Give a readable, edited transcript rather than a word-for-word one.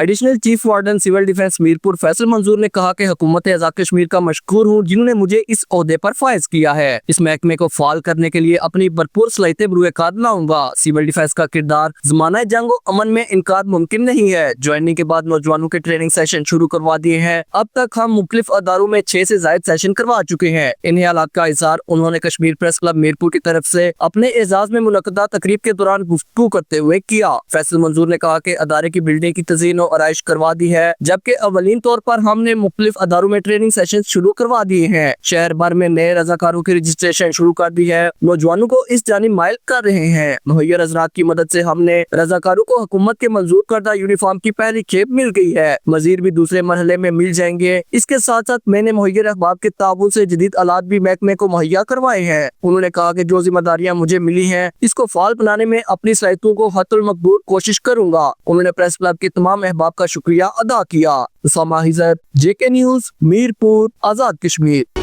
Additional chief warden civil defence Mirpur Faisal Manzoor ने कहा कि हुकूमत आज़ाद कश्मीर का मशकूर हूँ जिन्होंने मुझे इस ओहदे पर फायज किया है। इस महकमे को फाल करने के लिए अपनी भरपूर सलाहियतें बरूए कार लाऊंगा। सिविल डिफेंस का किरदार जमाना जंग और अमन में इनकार मुमकिन नहीं है। ज्वाइनिंग के बाद नौजवानों के ट्रेनिंग सेशन शुरू करवा दिए हैं। अब तक हम मुख्तलिफ अदारों में 6 से ज्यादा सेशन करवा चुके हैं। इन हालात का इज़हार उन्होंने कश्मीर प्रेस क्लब मीरपुर की तरफ से अपने एजाज में मुनक्कदा तकरीब के दौरान गुफ्तगू करते हुए किया। फैसल मंजूर ने कहा कि अदारे की बिल्डिंग की तज़ीन और आराइश करवा दी है, जबकि अवलीन तौर पर हमने मुख्तलिफ अदारों में ट्रेनिंग सेशन शुरू करवा दिए हैं। शहर भर में नए रजाकारों की रजिस्ट्रेशन शुरू कर दी है। नौजवानों को इस जानिब माइल कर रहे हैं। मुहैया हजरात की मदद से हमने रजाकारों को हुकूमत के मंजूर करदा यूनिफॉर्म की पहली खेप मिल गई है। मजीद भी दूसरे मरहले में मिल जाएंगे। इसके साथ साथ मैंने मुहैया अहबाब के ताबून से जदीद आलात भी महकमे को मुहैया करवाए हैं। उन्होंने कहा कि जो जिम्मेदारियां मुझे मिली हैं इसको फाल बनाने में अपनी सलाहियतों को हतुल मकबूल कोशिश करूंगा। उन्होंने प्रेस क्लब के तमाम अहबाब का शुक्रिया अदा किया। उसामा हिजर, JK न्यूज़, मीरपुर, आजाद कश्मीर।